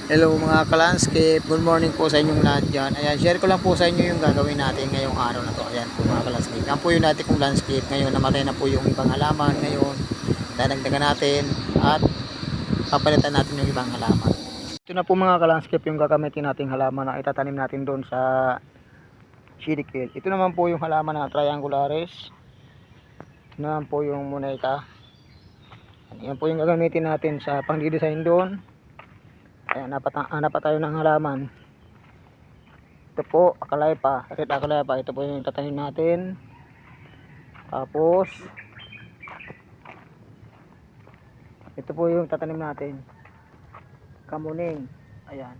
Hello mga ka-landscape, good morning po sa inyong lahat dyan. Ayan, share ko lang po sa inyo yung gagawin natin ngayong araw na to. Ayan po mga ka-landscape. Yan po yung natin kong landscape. Ngayon, namatay na po yung ibang halaman. Ngayon, dadagdagan natin at papalitan natin yung ibang halaman. Ito na po mga ka-landscape yung gagamitin nating halaman na itatanim natin doon sa shirikil. Ito naman po yung halaman na triangularis. Ito naman po yung moneta. Yan po yung gagamitin natin sa pang-design doon. Ayan, hanap pa tayo ng halaman. Ito po, akalaipa, red akalaipa. Ito po yung tatanim natin. Tapos ito po yung tatanim natin, kamuning. Ayan.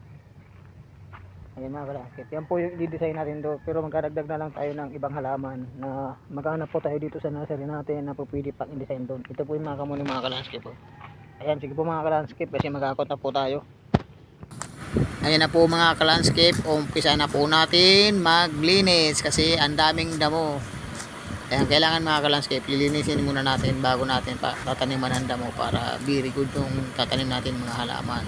Ayan mga kalakip. Yan po yung i-design natin do. Pero magdadagdag na lang tayo ng ibang halaman na maghanap po tayo dito sa nursery natin na po pwede pang i-design doon. Ito po yung mga kamuning mga kalakip po. Ayan, sige po mga kalakip kasi mag-akot na po tayo. Ayan na po mga ka-landscape, umpisa na po natin maglinis kasi ang daming damo. Ayan, kailangan mga ka-landscape, lilinisin muna natin bago natin tataniman ang damo para very good yung tatanim natin mga halaman.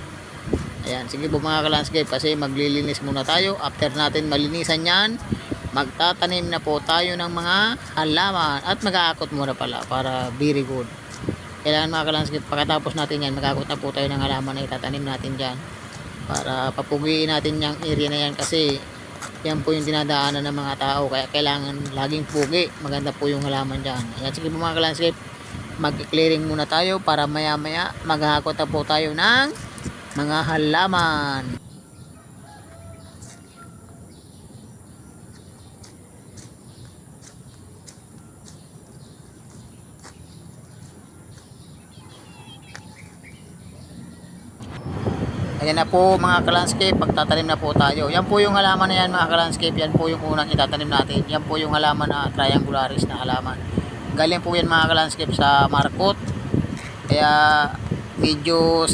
Ayan, sige po mga ka-landscape kasi maglilinis muna tayo. After natin malinisan yan, magtatanim na po tayo ng mga halaman at mag-aakot muna pala para very good. Kailangan mga ka-landscape, pagkatapos natin yan, mag-aakot na po tayo ng halaman na itatanim natin dyan. Para papugiin natin yung area na yan kasi yan po yung dinadaanan ng mga tao kaya kailangan laging pugi. Maganda po yung halaman dyan. Ayan, sige po mga ka-landscape, mag-clearing muna tayo para maya maya maghahakot na po tayo ng mga halaman. Ayan na po mga ka-landscape, pagtatanim na po tayo. Yan po yung halaman na yan mga ka-landscape. Yan po yung unang itatanim natin. Yan po yung halaman na triangularis na halaman. Galing po yan mga ka-landscape sa markot. Kaya medyo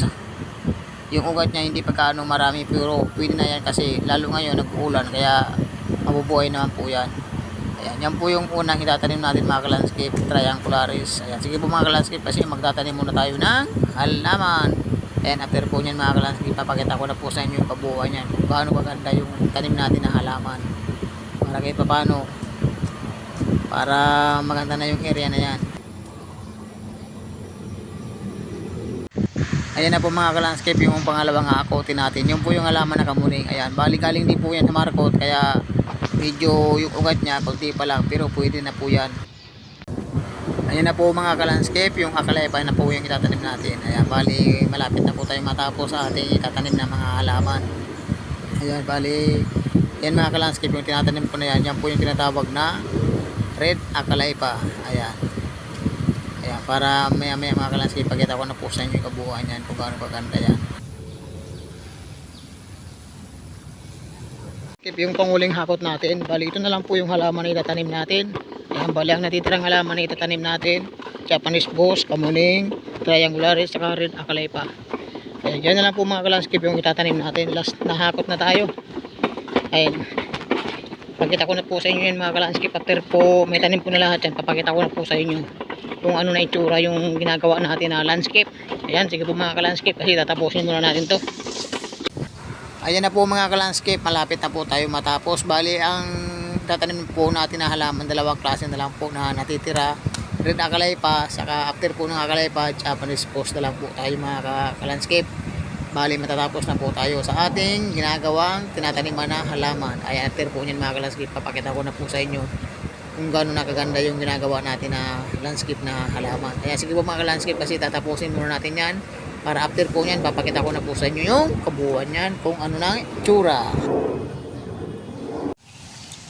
yung ugat niya hindi pagkaano marami, pero pwede na yan kasi lalo ngayon nag-uulan kaya mabubuhay naman po yan. Ayan, yan po yung unang itatanim natin mga ka-landscape, triangularis. Ayan, sige po mga ka-landscape kasi magtatanim muna tayo ng halaman. And after po nyan mga ka-landscape, papakita ko na po sa inyo yung kabuuan yan kung gaano kaganda yung tanim natin ng halaman para kahit paano para maganda na yung area na yan. Ayan na po mga ka-landscape yung pangalawang aakotin natin. Yung po yung halaman na kamuning. Ayan, bali galing din po yan sa markot kaya medyo yung ugat nya kunti pa lang pero pwede na po yan. Ayan na po mga ka-landscape, yung akalaipa na po yung itatanim natin. Ayan, bali malapit na po tayo matapos sa ating itatanim na mga halaman. Ayan, bali yan mga ka-landscape, yung tinatanim ko na yan, yan po yung tinatawag na red akalaipa. Ayan. Ayan, para maya maya mga ka-landscape, pagkita ko na po sa inyo yung kabuuan yan kung gaano kaganda yan. Yung panguling hakot natin, bali ito na lang po yung halaman na itatanim natin. Ayan, bali ang natitirang halaman na itatanim natin, Japanese boss, kamuning, triangularis, saka red akalaipa. Ayan, dyan na lang po mga ka-landscape yung itatanim natin. Last na hakot na tayo. Ayan, pagkita ko na po sa inyo yun mga ka-landscape. After po may tanim po na lahat yan, papakita ko na po sa inyo kung ano na itsura yung ginagawa natin na landscape. Ayan, sige po mga ka-landscape kasi tatapusin muna natin to. Ayan na po mga ka-landscape, malapit na po tayo matapos. Bali ang tatanim po natin na halaman, dalawang klase na lang po na natitira, red akalaipa, saka after po ng akalaipa, Japanese boss na lang po tayo mga ka-landscape. Bali matatapos na po tayo sa ating ginagawang tinataniman na halaman. Ayan, after po nyan mga ka-landscape, papakita ko na po sa inyo kung gaano nakaganda yung ginagawa natin na landscape na halaman. Ayan, sige po mga ka-landscape kasi tatapusin muna natin yan. Para after po nyan, papakita ko na po sa inyo yung kabuuan yan kung ano na itsura.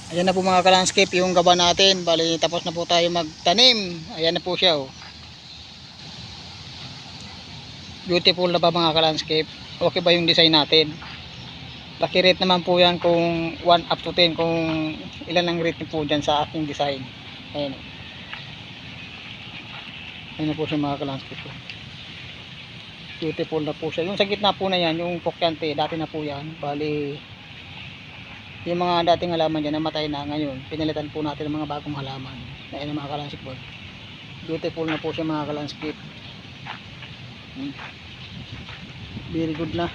Ayan na po mga ka-landscape yung gaba natin. Bali tapos na po tayo magtanim. Ayan na po siya oh. Beautiful na ba mga ka-landscape? Okay ba yung design natin? Paki-rate naman po yan kung 1 up to 10 kung ilan ang rate po dyan sa aking design. Ayan. Ayan na po siya mga ka-landscape oh. Beautiful na po siya. Yung sa gitna po na yan, yung pokyante, dati na po yan. Bali, yung mga dating halaman dyan, namatay na ngayon. Pinalitan po natin ng mga bagong halaman. Na yan ang mga ka-landscape. Beautiful na po siya mga ka-landscape. Very good na.